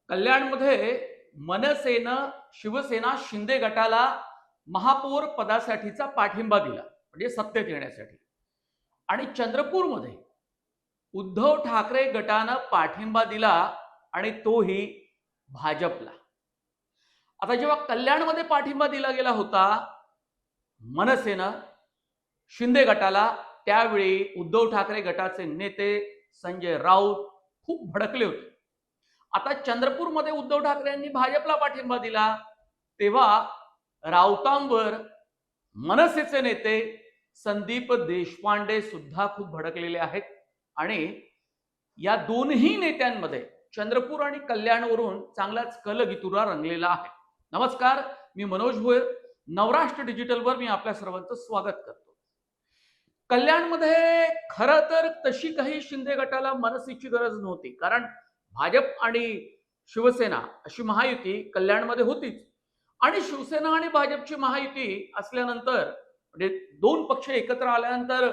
कल्याणमध्ये मनसेनं शिवसेना शिंदे गटाला महापौर पदासाठीचा पाठिंबा दिला, म्हणजे सत्तेत येण्यासाठी. आणि चंद्रपूरमध्ये उद्धव ठाकरे गटानं पाठिंबा दिला आणि तोही भाजपला. आता जेव्हा कल्याणमध्ये पाठिंबा दिला गेला होता मनसेनं शिंदे गटाला, त्यावेळी उद्धव ठाकरे गटाचे नेते संजय राऊत खूप भडकले होते. आता चंद्रपूरमध्ये उद्धव ठाकरे यांनी भाजपला पाठिंबा दिला, तेव्हा राऊतांवर मनसेचे नेते संदीप देशपांडे सुद्धा खूप भडकलेले आहेत. आणि या दोन्ही नेत्यांमध्ये चंद्रपूर आणि कल्याणवरून चांगलाच कलगीतुरा रंगलेला आहे. नमस्कार, मी मनोज भोयर, नवराष्ट्र डिजिटलवर मी आपल्या सर्वांचं स्वागत करतो. कल्याणमध्ये खरं तर तशी काही शिंदे गटाला मनसेची गरज नव्हती, कारण भाजप आणि शिवसेना अशी महायुती कल्याणमध्ये होतीच. आणि शिवसेना आणि भाजपची महायुती असल्यानंतर, म्हणजे दोन पक्ष एकत्र आल्यानंतर,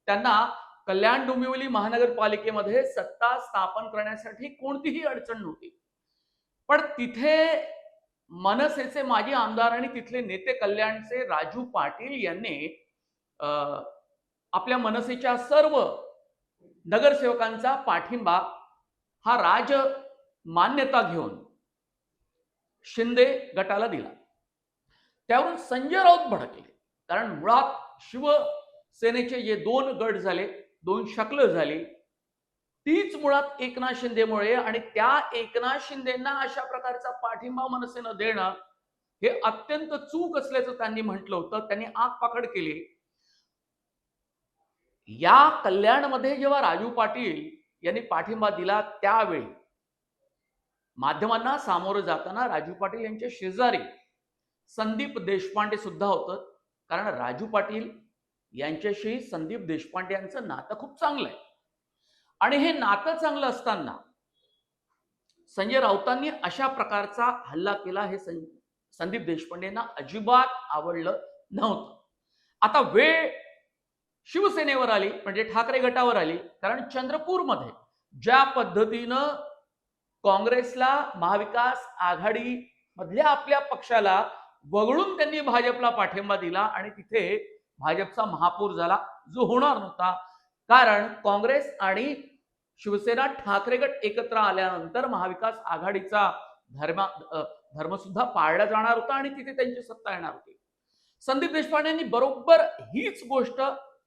त्यांना कल्याण डोंबिवली महानगरपालिकेमध्ये सत्ता स्थापन करण्यासाठी कोणतीही अडचण नव्हती. पण तिथे मनसेचे माजी आमदार आणि तिथले नेते कल्याणचे राजू पाटील यांनी आपल्या मनसेच्या सर्व नगरसेवकांचा पाठिंबा हा राज मान्यता घेऊन शिंदे गटाला दिला. त्यावरून संजय राऊत भडकले, कारण मुळात शिवसेनेचे जे दोन गट झाले, दोन शकलं झाली, तीच मुळात एकनाथ शिंदेमुळे, आणि त्या एकनाथ शिंदेंना अशा प्रकारचा पाठिंबा मनसेनं देणं हे अत्यंत चूक असल्याचं त्यांनी म्हटलं होतं. त्यांनी आगपाखड केली. या कल्याणमध्ये जेव्हा राजू पाटील यांनी पाठिंबा दिला, त्यावेळी माध्यमांना सामोरं जाताना राजू पाटील यांच्या शेजारी संदीप देशपांडे सुद्धा होतं, कारण राजू पाटील यांच्याशी संदीप देशपांडे यांचं नातं खूप चांगलं आहे. आणि हे नातं चांगलं असताना संजय राऊतांनी अशा प्रकारचा हल्ला केला, हे संदीप देशपांडेंना अजिबात आवडलं नव्हतं. आता वेळ शिवसेनेवर आली, म्हणजे ठाकरे गटावर आली, कारण चंद्रपूरमध्ये ज्या पद्धतीनं काँग्रेसला, महाविकास आघाडी मधल्या आपल्या पक्षाला वगळून त्यांनी भाजपला पाठिंबा दिला आणि तिथे भाजपचा महापौर झाला, जो होणार नव्हता. कारण काँग्रेस आणि शिवसेना ठाकरे गट एकत्र आल्यानंतर महाविकास आघाडीचा धर्म सुद्धा पाळला जाणार होता आणि तिथे त्यांची सत्ता येणार होती. संदीप देशपांडे बरोबर हीच गोष्ट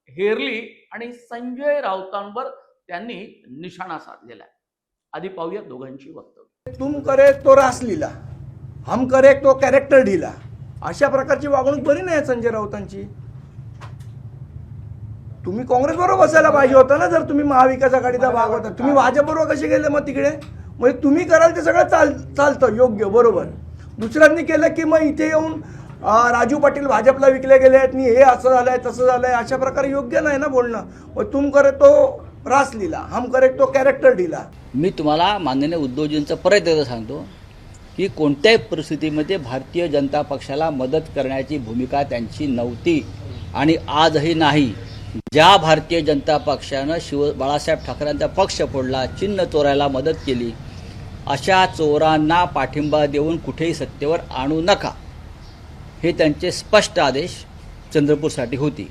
हेरली आणि संजय राऊतांवर त्यांनी निशाणा साधलेला आहे. आधी पाहूया दोघांची वक्तव्य. तुम करे तो रास लीला, हम करे तो कॅरेक्टर ढीला, अशा प्रकारची वागणूक बरी नाही संजय राऊतांची. तुम्ही काँग्रेस बरोबर बसायला पाहिजे होता ना, जर तुम्ही महाविकास आघाडीचा भाग होता. तुम्ही भाजप बरोबर कसे गेले मग तिकडे? म्हणजे तुम्ही कराल ते सगळं चालतं योग्य, बरोबर. दुसऱ्यांनी केलं की मग इथे येऊन राजू पाटील भाजपला विकले गेले आहेत, हे असं झालंय तसं झालंय, अशा प्रकारे योग्य नाही ना बोलणं. मग तुम करे तो रास लीला, हम करे तो कॅरेक्टर ढीला. मी तुम्हाला माननीय उद्धवजींचं परत एकदा सांगतो की कोणत्याही परिस्थितीमध्ये भारतीय जनता पक्षाला मदत करण्याची भूमिका त्यांची नव्हती आणि आजही नाही. ज्या भारतीय जनता पक्षानं बाळासाहेब ठाकरेंचा पक्ष फोडला, चिन्ह चोरायला मदत केली, अशा चोरांना पाठिंबा देऊन कुठेही सत्तेवर आणू नका, हे त्यांचे स्पष्ट आदेश चंद्रपूरसाठी होती.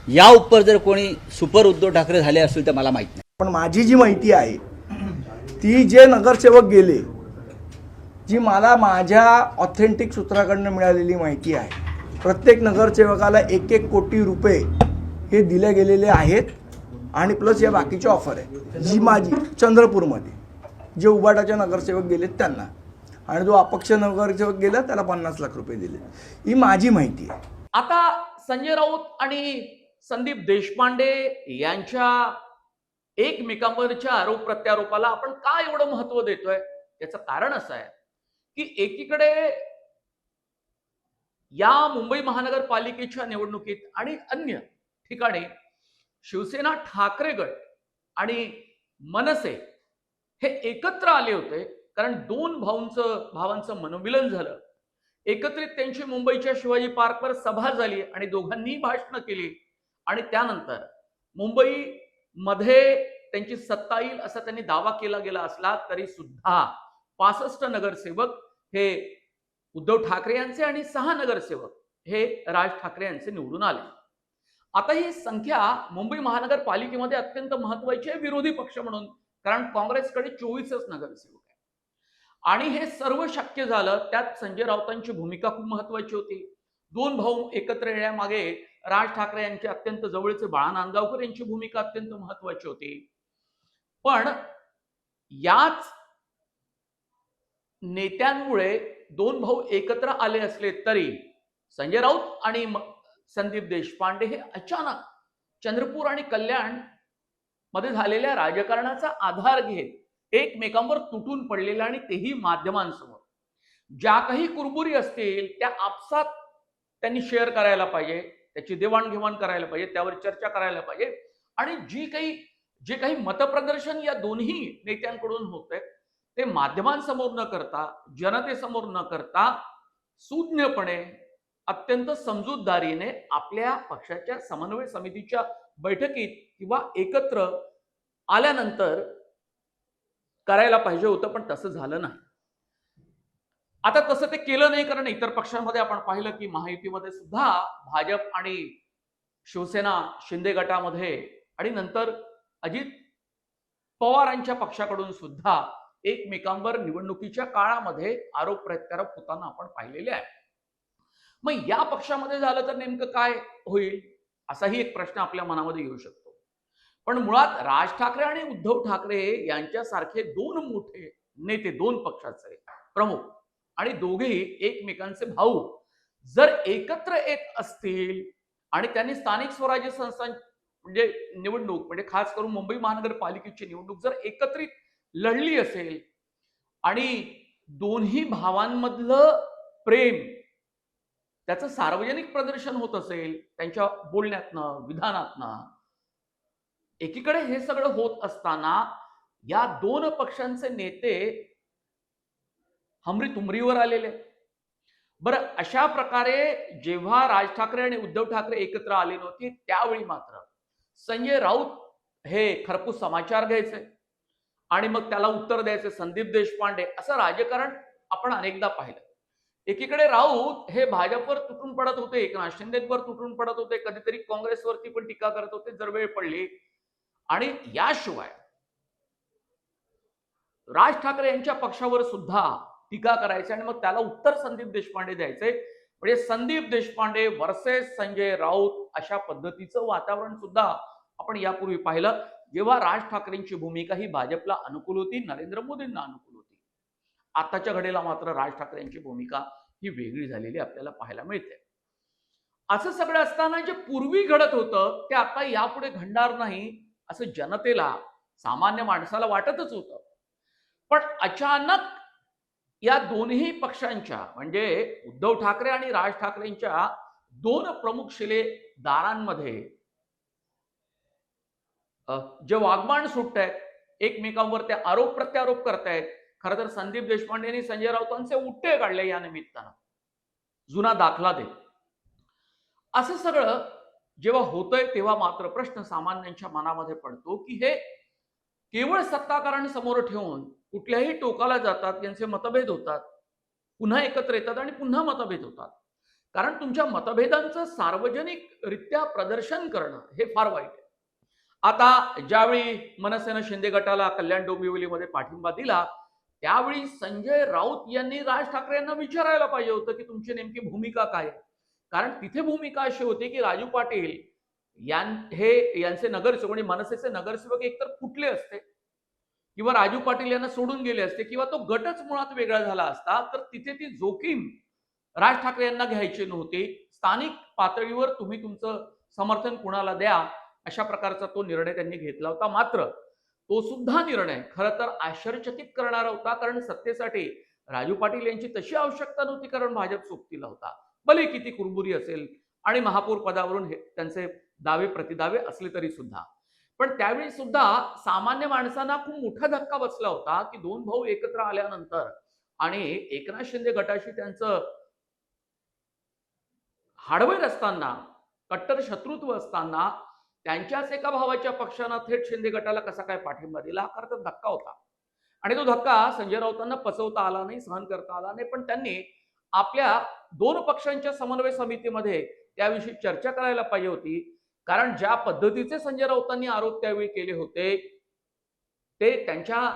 या उपर जर कोणी सुपर उद्धव ठाकरे झाले असतील तर मला माहीत नाही. पण माझी जी माहिती आहे ती जे नगरसेवक गेले, जी मला माझ्या ऑथेंटिक सूत्राकडनं मिळालेली माहिती आहे, प्रत्येक नगरसेवकाला 1-1 कोटी रुपये हे दिले गेलेले आहेत. आणि प्लस या बाकीची ऑफर आहे जी माझी चंद्रपूरमध्ये जे उबाटाचे नगरसेवक गेलेत त्यांना, आणि जो अपक्ष नगरसेवक गेला त्याला 50 लाख रुपये दिले. ही माझी माहिती आहे. आता संजय राऊत आणि संदीप देशपांडे यांच्या एकमेकांवरच्या आरोप प्रत्यारोपाला आपण का एवढं महत्व देतोय? त्याचं कारण असं आहे की एकीकडे या मुंबई महानगरपालिकेच्या निवडणुकीत आणि अन्य ठिकाणी शिवसेना ठाकरे गट आणि मनसे हे एकत्र आले होते, कारण दोन भावांचं मनोमिलन झालं. एकत्रित त्यांची मुंबईच्या शिवाजी पार्कवर सभा झाली आणि दोघांनी भाषणं केली. आणि त्यानंतर मुंबईमध्ये त्यांची सत्ता येईल असा त्यांनी दावा केला गेला असला तरी सुद्धा 65 नगरसेवक हे उद्धव ठाकरे यांचे आणि 6 नगरसेवक हे राज ठाकरे यांचे निवडून आले. आता ही संख्या मुंबई महानगरपालिकेमध्ये अत्यंत महत्वाची आहे विरोधी पक्ष म्हणून, कारण काँग्रेसकडे 24च नगरसेवक आहे. आणि हे सर्व शक्य झालं त्यात संजय राऊतांची भूमिका खूप महत्वाची होती. दोन भाऊ एकत्र येण्यामागे राज ठाकरे यांचे अत्यंत जवळचे बाळा नांदगावकर यांची भूमिका अत्यंत महत्वाची होती. पण याच नेत्यांमुळे दोन भाऊ एकत्र आले असले तरी संजय राऊत आणि संदीप देशपांडे हे अचानक चंद्रपूर आणि कल्याण मध्ये झालेल्या राजकारणाचा आधार घेत एकमेकांवर तुटून पडलेले आणि तेही माध्यमांसमोर ज्या काही कुरबुरी असतील त्या आपसात त्यांनी शेअर करायला पाहिजे, त्याची देवाणघेवाण करायला पाहिजे, त्यावर चर्चा करायला पाहिजे. आणि जे काही मतप्रदर्शन या दोन्ही नेत्यांकडून होतंय ते माध्यमांसमोर न करता, जनतेसमोर न करता सुज्ञपणे अत्यंत समजूतदारीने आपल्या पक्षाच्या समन्वय समितीच्या बैठकीत किंवा एकत्र आल्यानंतर करायला पाहिजे होतं, पण तसं झालं नाही. आता तसं ते केलं नाही, कारण इतर पक्षांमध्ये आपण पाहिलं की महायुतीमध्ये सुद्धा भाजप आणि शिवसेना शिंदे गटामध्ये आणि नंतर अजित पवारांच्या पक्षाकडून सुद्धा एकमेकांवर निवडणुकीच्या काळामध्ये आरोप प्रत्यारोप होताना आपण पाहिलेले आहे. मग या पक्षामध्ये झालं तर नेमकं काय होईल असाही एक प्रश्न आपल्या मनामध्ये येऊ शकतो. पण मुळात राज ठाकरे आणि उद्धव ठाकरे यांच्यासारखे दोन मोठे नेते, दोन पक्षाचे प्रमुख आणि दोघेही एकमेकांचे भाऊ जर एकत्र येत असतील आणि त्यांनी स्थानिक स्वराज्य संस्था म्हणजे निवडणूक म्हणजे खास करून मुंबई महानगरपालिकेची निवडणूक जर एकत्रित लढली असेल आणि दोन्ही भावांमधलं प्रेम त्याचं सार्वजनिक प्रदर्शन होत असेल त्यांच्या बोलण्यातनं, विधानातनं, एकीकडे हे सगळं होत असताना या दोन पक्षांचे नेते हमरी तुमरीवर आलेले. बरं, अशा प्रकारे जेव्हा राज ठाकरे आणि उद्धव ठाकरे एकत्र आले नव्हते त्यावेळी मात्र संजय राऊत हे खरपूस समाचार घ्यायचे आणि मग त्याला उत्तर द्यायचे संदीप देशपांडे. असं राजकारण आपण अनेकदा पाहिलं. एकीकडे राऊत हे भाजपवर तुटून पडत होते, एकनाथ शिंदेवर तुटून पडत होते, कधीतरी काँग्रेसवरती पण टीका करत होते जर वेळ पडली. आणि याशिवाय राज ठाकरे यांच्या पक्षावर सुद्धा टीका करायचे आणि मग त्याला उत्तर संदीप देशपांडे द्यायचे. म्हणजे संदीप देशपांडे वर्सेस संजय राऊत अशा पद्धतीचं वातावरण सुद्धा आपण यापूर्वी पाहिलं, जेव्हा राज ठाकरेंची भूमिका ही भाजपला अनुकूल होती, नरेंद्र मोदींना अनुकूल होती. आताच्या घडीला मात्र राज ठाकरेंची भूमिका ही वेगळी झालेली आपल्याला पाहायला मिळते. असं सगळं असताना जे पूर्वी घडत होतं ते आता यापुढे घडणार नाही असं जनतेला, सामान्य माणसाला वाटतच होतं. पण अचानक या दोन्ही पक्षांच्या म्हणजे उद्धव ठाकरे आणि राज ठाकरेंच्या दोन प्रमुख शिलेदारांमध्ये जे वाग्बाण सुटत आहेत, एकमेकांवर ते आरोप प्रत्यारोप करतायत. खरं तर संदीप देशपांडे यांनी संजय राऊतांचे उट्टे काढले या निमित्तानं, जुना दाखला देत. असं सगळं जेव्हा होतंय तेव्हा मात्र प्रश्न सामान्यांच्या मनामध्ये पडतो की हे केवळ सत्ताकारांसमोर ठेवून कुठल्याही टोकाला जातात, यांचे मतभेद होतात, पुन्हा एकत्र येतात आणि पुन्हा मतभेद होतात. कारण तुमच्या मतभेदांचं सार्वजनिकरित्या प्रदर्शन करणं हे फार वाईट आहे. आता ज्यावेळी मनसेनं शिंदे गटाला कल्याण डोंबिवलीमध्ये पाठिंबा दिला त्यावेळी संजय राऊत यांनी राज ठाकरे यांना विचारायला पाहिजे होतं की तुमची नेमकी भूमिका काय आहे. कारण तिथे भूमिका अशी होती की राजू पाटील यांचे नगरसेवक म्हणजे मनसेचे नगरसेवक एकतर फुटले असते किंवा राजू पाटील यांना सोडून गेले असते किंवा तो गटच मुळात वेगळा झाला असता तर तिथे ती जोखीम राज ठाकरे यांना घ्यायची नव्हती. स्थानिक पातळीवर तुम्ही तुमचं समर्थन कुणाला द्या अशा प्रकारचा तो निर्णय त्यांनी घेतला होता. मात्र तो सुद्धा निर्णय खरं तर आश्चर्यचकित करणारा होता, कारण सत्तेसाठी राजू पाटील यांची तशी आवश्यकता नव्हती, कारण भाजप सोबतीला होता, भले किती कुरबुरी असेल आणि महापौर पदावरून त्यांचे दावे प्रतिदावे असले तरी सुद्धा. पण त्यावेळी सुद्धा सामान्य माणसांना खूप मोठा धक्का बसला होता की दोन भाऊ एकत्र आल्यानंतर आणि एकनाथ शिंदे गटाशी त्यांचं हाडवैर असताना, कट्टर शत्रुत्व असताना त्यांच्याच एका भावाच्या पक्षानं थेट शिंदे गटाला कसा काय पाठिंबा दिला, खरं तर धक्का होता. आणि तो धक्का संजय राऊतांना पचवता आला नाही, सहन करता आला नाही. पण त्यांनी आपल्या दोन पक्षांच्या समन्वय समितीमध्ये त्याविषयी चर्चा करायला पाहिजे होती. कारण ज्या पद्धतीचे संजय राऊतांनी आरोप त्यावेळी केले होते ते त्यांच्या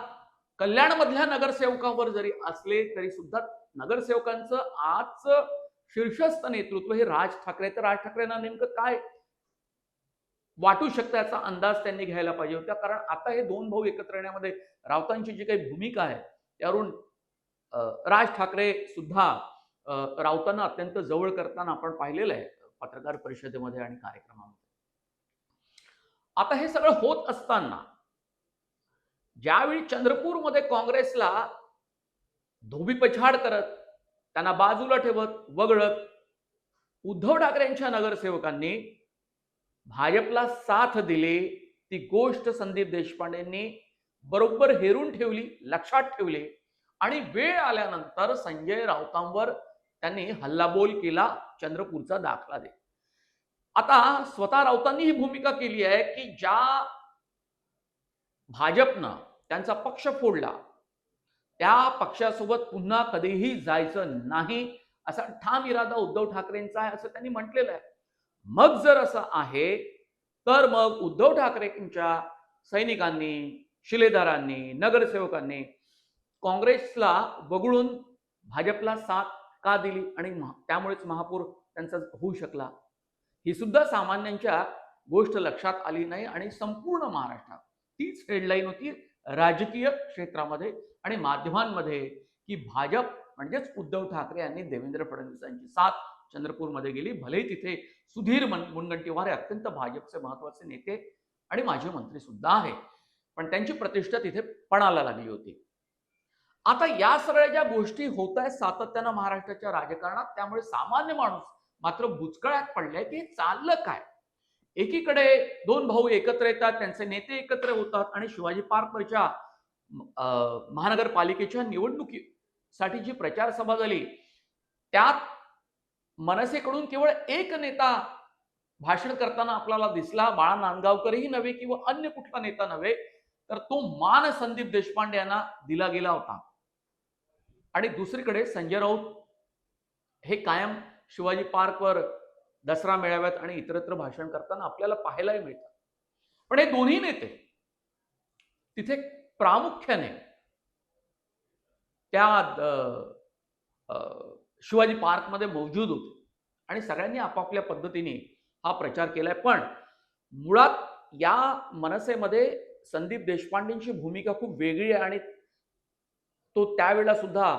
कल्याणमधल्या नगरसेवकांवर जरी असले तरी सुद्धा नगरसेवकांचं आजचं शीर्षस्थ नेतृत्व हे राज ठाकरे, तर राज ठाकरेंना नेमकं काय वाटू शकतं याचा अंदाज त्यांनी घ्यायला पाहिजे होता. कारण आता हे दोन भाऊ एकत्र येण्यामध्ये राऊतांची जी काही भूमिका आहे त्यावरून राज ठाकरे सुद्धा राऊतांना अत्यंत जवळ करताना आपण पाहिलेलं आहे पत्रकार परिषदेमध्ये आणि कार्यक्रमामध्ये. आता हे सगळं होत असताना ज्यावेळी चंद्रपूरमध्ये काँग्रेसला धोबीपछाड करत, त्यांना बाजूला ठेवत, वगळत उद्धव ठाकरेंच्या नगरसेवकांनी भाजपला साथ दिली, ती गोष्ट संदीप देशपांडेंनी बरोबर हेरून ठेवली, लक्षात ठेवली आणि वेळ आल्यानंतर संजय राऊतांवर त्यांनी हल्लाबोल केला, चंद्रपूरचा दाखला दे. आता स्वतः राऊतांनी ही भूमिका केली आहे की ज्या भाजपनं त्यांचा पक्ष फोडला त्या पक्षासोबत पुन्हा कधीही जायचं नाही असा ठाम इरादा उद्धव ठाकरेंचा आहे असं त्यांनी म्हटलेलं आहे. मग जर असं आहे तर मग उद्धव ठाकरेंच्या सैनिकांनी, शिलेदारांनी, नगरसेवकांनी काँग्रेसला वगळून भाजपला साथ का दिली आणि त्यामुळेच महापौर त्यांचा होऊ शकला, ही सुद्धा सामान्यांच्या गोष्ट लक्षात आली नाही. आणि संपूर्ण महाराष्ट्रात तीच हेडलाईन होती राजकीय क्षेत्रामध्ये आणि माध्यमांमध्ये की भाजप म्हणजेच उद्धव ठाकरे यांनी देवेंद्र फडणवीसांची साथ चंद्रपूरमध्ये गेली. भले तिथे सुधीर मुनगंटीवार हे अत्यंत भाजपचे महत्वाचे नेते आणि माजी मंत्री सुद्धा आहे, पण त्यांची प्रतिष्ठा तिथे पणाला लागली होती. आता या सगळ्या ज्या गोष्टी होत आहेत सातत्यानं महाराष्ट्राच्या राजकारणात, त्यामुळे सामान्य माणूस मात्र बुचकळ्यात पडलाय की चाललं काय. एकीकडे दोन भाऊ एकत्र येतात, त्यांचे नेते एकत्र होतात आणि शिवाजी पार्कवरच्या महानगरपालिकेच्या निवडणुकीसाठी जी प्रचार सभा झाली त्यात मनसेकडून केवळ एक नेता भाषण करताना आपल्याला दिसला, बाळा नांदगावकरही नव्हे किंवा अन्य कुठला नेता नव्हे, तर तो मान संदीप देशपांडे यांना दिला गेला होता. आणि दुसरीकडे संजय राऊत हे कायम शिवाजी पार्कवर दसरा मेळाव्यात आणि इतरत्र भाषण करताना आपल्याला पाहायलाही मिळतात. पण हे दोन्ही नेते तिथे प्रामुख्याने त्या शिवाजी पार्कमध्ये मौजूद होते आणि सगळ्यांनी आपापल्या पद्धतीने हा प्रचार केलाय. पण मुळात या मनसेमध्ये संदीप देशपांडेंची भूमिका खूप वेगळी आहे आणि तो त्यावेळेला सुद्धा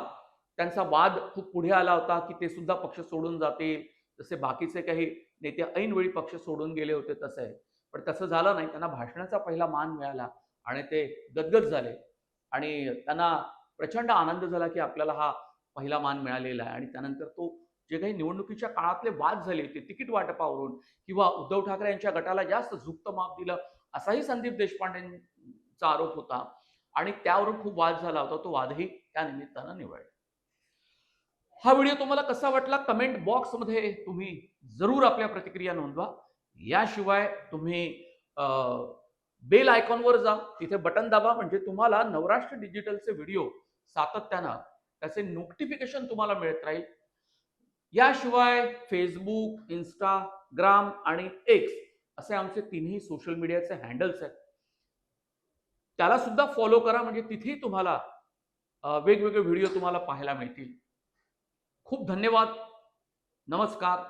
त्यांचा वाद खूप पुढे आला होता की ते सुद्धा पक्ष सोडून जातील, जसे बाकीचे काही नेते ऐनवेळी पक्ष सोडून गेले होते तसे. पण तसं झालं नाही. त्यांना भाषणाचा पहिला मान मिळाला आणि ते गदगद झाले आणि त्यांना प्रचंड आनंद झाला की आपल्याला हा पहिला मान मिळालेला आहे. आणि त्यानंतर तो जे काही निवडणुकीच्या काळातले वाद झाले ते तिकीट वाटपावरून किंवा उद्धव ठाकरे यांच्या गटाला जास्त झुकतं माप दिलं असाही संदीप देशपांडेंचा आरोप होता आणि त्यावरून खूप वाद झाला होता. तो वादही त्या निमित्तानं निवडला. हा व्हिडिओ तुम्हाला कसा वाटला कमेंट बॉक्समध्ये तुम्ही जरूर आपल्या प्रतिक्रिया नोंदवा. याशिवाय तुम्ही बेल आयकॉनवर जा, तिथे बटन दाबा, म्हणजे तुम्हाला नवराष्ट्र डिजिटलचे व्हिडिओ सातत्यानं त्याचे नोटिफिकेशन तुम्हाला मिळत राहील. याशिवाय फेसबुक, इंस्टाग्राम आणि एक्स असे आमचे तिन्ही सोशल मीडियाचे हँडल्स आहेत, त्याला सुद्धा फॉलो करा, म्हणजे तिथेही तुम्हाला वेगवेगळे व्हिडिओ तुम्हाला पाहायला मिळतील. खूप धन्यवाद. नमस्कार.